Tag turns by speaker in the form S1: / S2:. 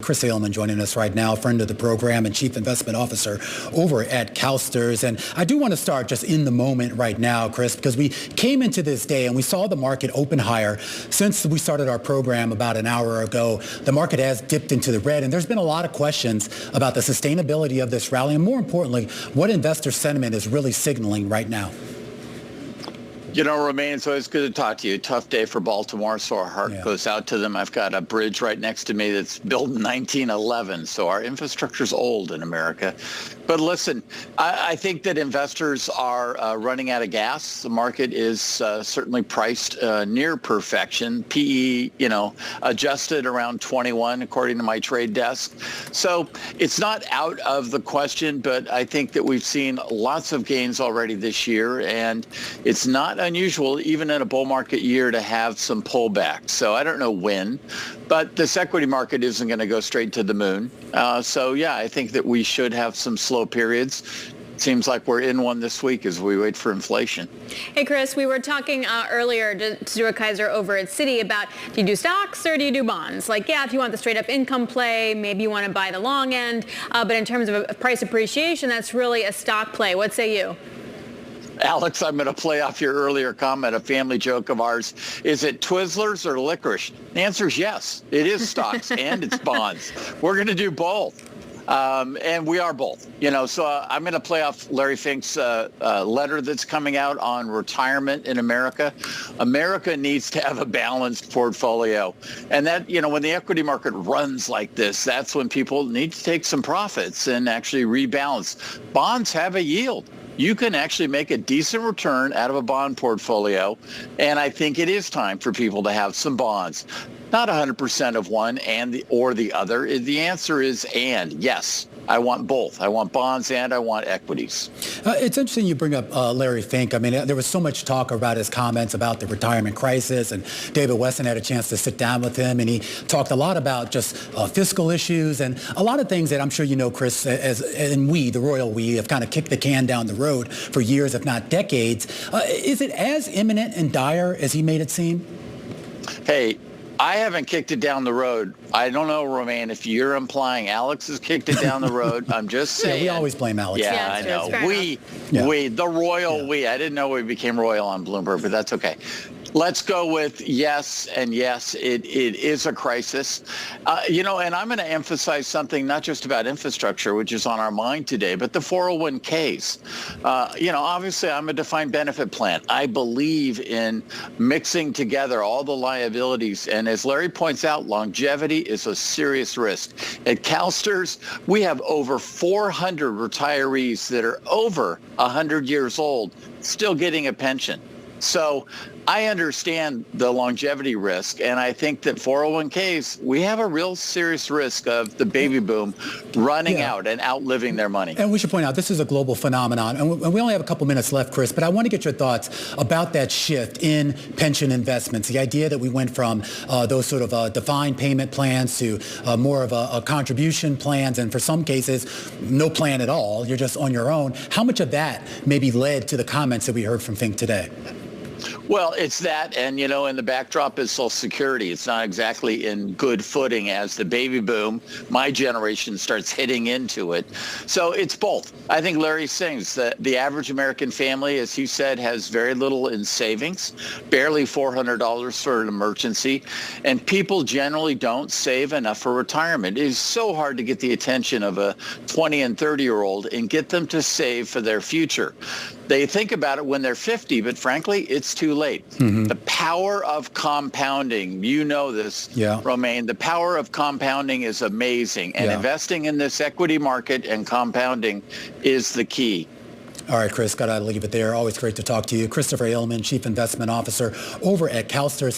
S1: Chris Ailman joining us right now, friend of the program and Chief Investment Officer over at CalSTRS. And I do want to start just in the moment right now, Chris, because we came into this day and we saw the market open higher. Since we started our program about an hour ago, the market has dipped into the red, and there's been a lot of questions about the sustainability of this rally, and more importantly, what investor sentiment is really signaling right now.
S2: You know, Romaine, it's always good to talk to you. Tough day for Baltimore, so our heart goes out to them. I've got a bridge right next to me that's built in 1911, so our infrastructure's old in America. But listen, I think that investors are running out of gas. The market is certainly priced near perfection. PE, adjusted around 21, according to my trade desk. So it's not out of the question, but I think that we've seen lots of gains already this year, and it's not unusual, even in a bull market year, to have some pullback. So I don't know when, but this equity market isn't going to go straight to the moon. So yeah, I think that we should have some slow periods. Seems like we're in one this week as we wait for inflation.
S3: Hey, Chris, we were talking earlier to Stuart Kaiser over at Citi about, do you do stocks or do you do bonds? Like, yeah, if you want the straight up income play, maybe you want to buy the long end. But in terms of price appreciation, that's really a stock play. What say you?
S2: Alix, I'm going to play off your earlier comment, a family joke of ours. Is it Twizzlers or licorice? The answer is yes. It is stocks and it's bonds. We're going to do both. And we are both, so I'm going to play off Larry Fink's letter that's coming out on retirement in America. America needs to have a balanced portfolio. And that, when the equity market runs like this, that's when people need to take some profits and actually rebalance. Bonds have a yield. You can actually make a decent return out of a bond portfolio. And I think it is time for people to have some bonds. Not 100% of one or the other. The answer is and. Yes, I want both. I want bonds and I want equities.
S1: It's interesting you bring up Larry Fink. I mean, there was so much talk about his comments about the retirement crisis, and David Weston had a chance to sit down with him, and he talked a lot about just fiscal issues and a lot of things that I'm sure you know, Chris, and we, the royal we, have kind of kicked the can down the road for years, if not decades. Is it as imminent and dire as he made it seem?
S2: Hey, I haven't kicked it down the road. I don't know, Romaine, if you're implying Alix has kicked it down the road. I'm just saying.
S1: Yeah, we always blame Alix.
S2: Yeah, I know. We, the royal we. I didn't know we became royal on Bloomberg, but that's okay. Let's go with yes, and yes, it is a crisis. And I'm going to emphasize something not just about infrastructure, which is on our mind today, but the 401ks. Obviously, I'm a defined benefit plan. I believe in mixing together all the liabilities. And as Larry points out, longevity is a serious risk. At CalSTRS, we have over 400 retirees that are over 100 years old, still getting a pension. So I understand the longevity risk, and I think that 401ks, we have a real serious risk of the baby boom running out and outliving their money.
S1: And we should point out, this is a global phenomenon, and we only have a couple minutes left, Chris, but I want to get your thoughts about that shift in pension investments, the idea that we went from those sort of defined payment plans to more of a contribution plans, and for some cases, no plan at all. You're just on your own. How much of that maybe led to the comments that we heard from Fink today?
S2: Well, it's that, and in the backdrop is Social Security. It's not exactly in good footing as the baby boom, my generation, starts hitting into it. So it's both. I think Larry sings that the average American family, as he said, has very little in savings, barely $400 for an emergency, and people generally don't save enough for retirement. It is so hard to get the attention of a 20 and 30-year-old and get them to save for their future. They think about it when they're 50, but frankly, it's too late. Mm-hmm. The power of compounding, you know this, Romaine, the power of compounding is amazing. And investing in this equity market and compounding is the key.
S1: All right, Chris, got to leave it there. Always great to talk to you. Christopher Ailman, Chief Investment Officer over at CalSTRS.